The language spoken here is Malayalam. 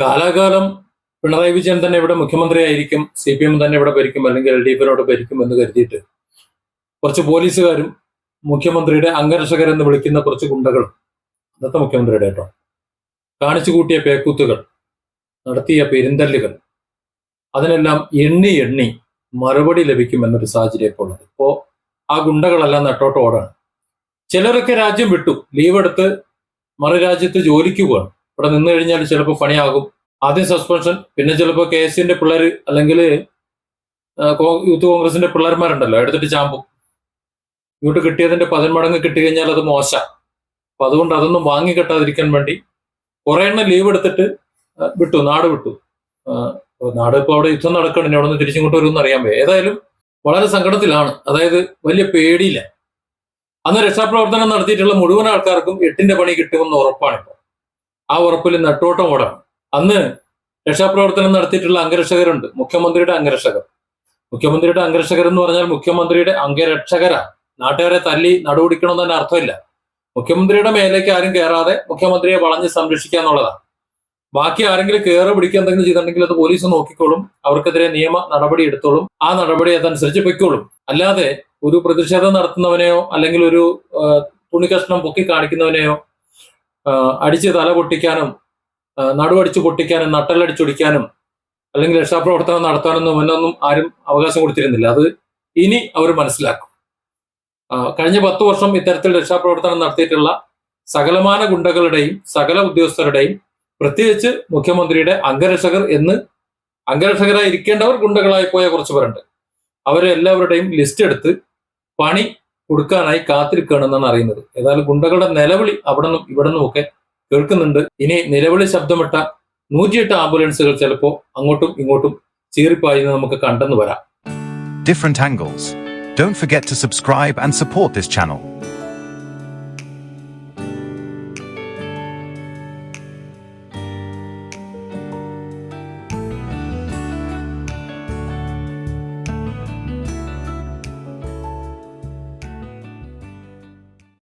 കാലാകാലം പിണറായി വിജയൻ തന്നെ ഇവിടെ മുഖ്യമന്ത്രിയായിരിക്കും, CPM തന്നെ ഇവിടെ ഭരിക്കും, അല്ലെങ്കിൽ LDFിനോട് ഭരിക്കും എന്ന് കരുതിയിട്ട് കുറച്ച് പോലീസുകാരും മുഖ്യമന്ത്രിയുടെ അംഗരക്ഷകരെന്ന് വിളിക്കുന്ന കുറച്ച് ഗുണ്ടകളും, അന്നത്തെ മുഖ്യമന്ത്രിയുടെ കേട്ടോ, കാണിച്ചു കൂട്ടിയ പേക്കൂത്തുകൾ, നടത്തിയ പെരുന്തല്ലുകൾ, അതിനെല്ലാം എണ്ണി എണ്ണി മറുപടി ലഭിക്കുമെന്നൊരു സാഹചര്യം ഇപ്പോൾ ഉള്ളത്. ഇപ്പോ ആ ഗുണ്ടകളെല്ലാം നെട്ടോട്ടോടാണ്. ചിലരൊക്കെ രാജ്യം വിട്ടു, ലീവ് എടുത്ത് മറുരാജ്യത്ത് ജോലിക്ക് പോവാണ്. ഇവിടെ നിന്ന് കഴിഞ്ഞാൽ ചിലപ്പോൾ പണിയാകും. ആദ്യം സസ്പെൻഷൻ, പിന്നെ ചിലപ്പോൾ KSന്റെ പിള്ളേർ അല്ലെങ്കിൽ യൂത്ത് കോൺഗ്രസിന്റെ പിള്ളേർമാരുണ്ടല്ലോ, എടുത്തിട്ട് ചാമ്പും. ഇങ്ങോട്ട് കിട്ടിയതിന്റെ 10 മടങ്ങ് കിട്ടി കഴിഞ്ഞാൽ അത് മോശം. അപ്പൊ അതുകൊണ്ട് അതൊന്നും വാങ്ങിക്കെട്ടാതിരിക്കാൻ വേണ്ടി കുറെ എണ്ണം ലീവ് എടുത്തിട്ട് വിട്ടു, നാട് വിട്ടു. നാട് ഇപ്പോൾ അവിടെ യുദ്ധം നടക്കണം, ഇനി അവിടെ നിന്ന് തിരിച്ചിങ്ങോട്ട് വരുമെന്ന് അറിയാൻ വയ്യ. ഏതായാലും വളരെ സങ്കടത്തിലാണ്. അതായത് വലിയ പേടിയില്ല. അന്ന് രക്ഷാപ്രവർത്തനം നടത്തിയിട്ടുള്ള മുഴുവൻ ആൾക്കാർക്കും 8ന്റെ പണി കിട്ടുമെന്ന് ഉറപ്പാണിപ്പോൾ. ആ ഉറപ്പിൽ നെട്ടോട്ടം ഓടാണ്. അന്ന് രക്ഷാപ്രവർത്തനം നടത്തിയിട്ടുള്ള അംഗരക്ഷകരുണ്ട്, മുഖ്യമന്ത്രിയുടെ അംഗരക്ഷകർ. മുഖ്യമന്ത്രിയുടെ അംഗരക്ഷകർ എന്ന് പറഞ്ഞാൽ മുഖ്യമന്ത്രിയുടെ അംഗരക്ഷകരാണ്. നാട്ടുകാരെ തല്ലി നടുപിടിക്കണമെന്ന് തന്നെ അർത്ഥമില്ല. മുഖ്യമന്ത്രിയുടെ മേലേക്ക് ആരും കയറാതെ മുഖ്യമന്ത്രിയെ വളഞ്ഞ് സംരക്ഷിക്കുക എന്നുള്ളതാണ്. ബാക്കി ആരെങ്കിലും കയറി പിടിക്കുക എന്തെങ്കിലും ചെയ്തിട്ടുണ്ടെങ്കിൽ അത് പോലീസ് നോക്കിക്കോളും, അവർക്കെതിരെ നിയമ നടപടി എടുത്തോളും, ആ നടപടി അതനുസരിച്ച് പൊയ്ക്കോളും. അല്ലാതെ ഒരു പ്രതിഷേധം നടത്തുന്നവനെയോ അല്ലെങ്കിൽ ഒരു തുണികഷ്ണം പൊക്കി കാണിക്കുന്നവനെയോ അടിച്ച് തല പൊട്ടിക്കാനും നടുവടിച്ച് പൊട്ടിക്കാനും നട്ടലടിച്ചൊടിക്കാനും അല്ലെങ്കിൽ രക്ഷാപ്രവർത്തനം നടത്താനൊന്നും മുന്നൊന്നും ആരും അവകാശം കൊടുത്തിരുന്നില്ല. അത് ഇനി അവർ മനസ്സിലാക്കും. കഴിഞ്ഞ 10 വർഷം ഇത്തരത്തിൽ രക്ഷാപ്രവർത്തനം നടത്തിയിട്ടുള്ള സകലമാന ഗുണ്ടകളുടെയും സകല ഉദ്യോഗസ്ഥരുടെയും, പ്രത്യേകിച്ച് മുഖ്യമന്ത്രിയുടെ അംഗരക്ഷകർ എന്ന് അംഗരക്ഷകരായി ഇരിക്കേണ്ടവർ ഗുണ്ടകളായി പോയ കുറച്ച് പേരുണ്ട്. അവരെ എല്ലാവരുടെയും ലിസ്റ്റ് എടുത്ത് പണി കൊടുക്കാനായി കാത്തിരിക്കുകയാണെന്നാണ് അറിയുന്നത്. ഏതായാലും ഗുണ്ടകളുടെ നിലവിളി അവിടെ നിന്നും ഇവിടെ നിന്നും ഒക്കെ കേൾക്കുന്നുണ്ട്. ഇനി നിലവിളി ശബ്ദമിട്ട 108 ആംബുലൻസുകൾ ചിലപ്പോൾ അങ്ങോട്ടും ഇങ്ങോട്ടും ചീറിപ്പായുന്നത് നമുക്ക് കണ്ടെന്ന് വരാം. Different angles. Don't forget to subscribe and support this channel.